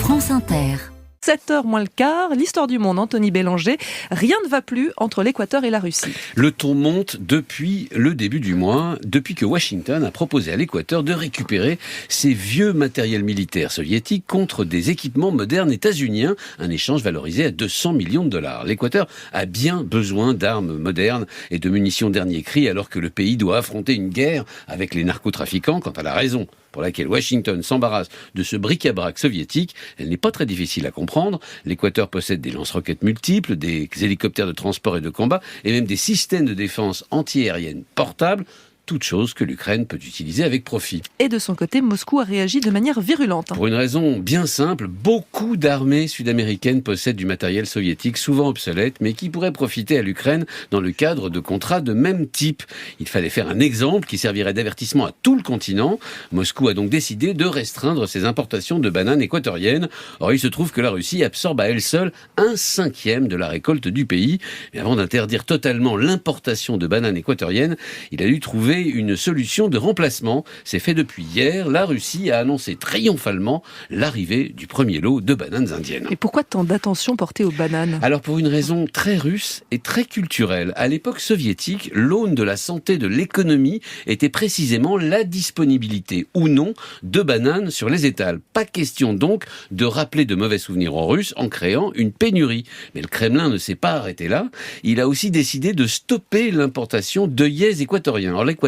France Inter. 7h moins le quart, l'histoire du monde, Anthony Bélanger. Rien ne va plus entre l'Équateur et la Russie. Le ton monte depuis le début du mois, depuis que Washington a proposé à l'Équateur de récupérer ses vieux matériels militaires soviétiques contre des équipements modernes états-uniens, un échange valorisé à 200 millions de dollars. L'Équateur a bien besoin d'armes modernes et de munitions dernier cri alors que le pays doit affronter une guerre avec les narcotrafiquants. Quant à la raison pour laquelle Washington s'embarrasse de ce bric-à-brac soviétique, elle n'est pas très difficile à comprendre. L'Équateur possède des lance-roquettes multiples, des hélicoptères de transport et de combat, et même des systèmes de défense antiaérienne portables, toute chose que l'Ukraine peut utiliser avec profit. Et de son côté, Moscou a réagi de manière virulente. Pour une raison bien simple, beaucoup d'armées sud-américaines possèdent du matériel soviétique, souvent obsolète, mais qui pourrait profiter à l'Ukraine dans le cadre de contrats de même type. Il fallait faire un exemple qui servirait d'avertissement à tout le continent. Moscou a donc décidé de restreindre ses importations de bananes équatoriennes. Or, il se trouve que la Russie absorbe à elle seule 1/5 de la récolte du pays. Mais avant d'interdire totalement l'importation de bananes équatoriennes, il a dû trouver une solution de remplacement. C'est fait depuis hier. La Russie a annoncé triomphalement l'arrivée du premier lot de bananes indiennes. Et pourquoi tant d'attention portée aux bananes ? Alors pour une raison très russe et très culturelle. À l'époque soviétique, l'aune de la santé de l'économie était précisément la disponibilité ou non de bananes sur les étals. Pas question donc de rappeler de mauvais souvenirs aux Russes en créant une pénurie. Mais le Kremlin ne s'est pas arrêté là. Il a aussi décidé de stopper l'importation d'œillets équatoriens. Alors l'Équateur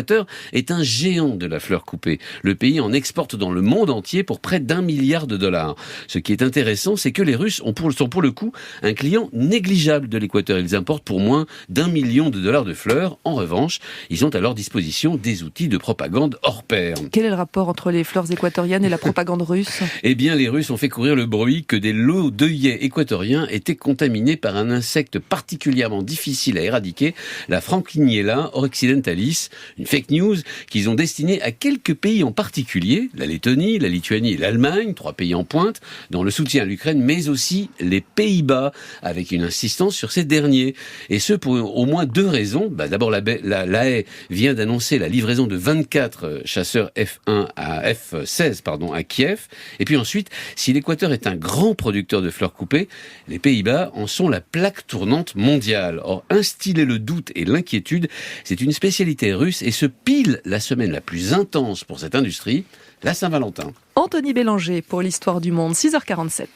est un géant de la fleur coupée. Le pays en exporte dans le monde entier pour près d'1 milliard de dollars. Ce qui est intéressant, c'est que les Russes sont pour le coup un client négligeable de l'Équateur. Ils importent pour moins d'1 million de dollars de fleurs. En revanche, ils ont à leur disposition des outils de propagande hors pair. Quel est le rapport entre les fleurs équatoriennes et la propagande russe ? Eh bien, les Russes ont fait courir le bruit que des lots d'œillets équatoriens étaient contaminés par un insecte particulièrement difficile à éradiquer, la Franquiniella occidentalis, une fake news qu'ils ont destinée à quelques pays en particulier, la Lettonie, la Lituanie et l'Allemagne, 3 pays en pointe, dans le soutien à l'Ukraine, mais aussi les Pays-Bas, avec une insistance sur ces derniers. Et ce, pour au moins 2 raisons. D'abord, l'AE vient d'annoncer la livraison de 24 chasseurs F-16 à Kiev. Et puis ensuite, si l'Équateur est un grand producteur de fleurs coupées, les Pays-Bas en sont la plaque tournante mondiale. Or, instiller le doute et l'inquiétude, c'est une spécialité russe et ce pile la semaine la plus intense pour cette industrie, la Saint-Valentin. Anthony Bélanger pour l'histoire du monde, 6h47.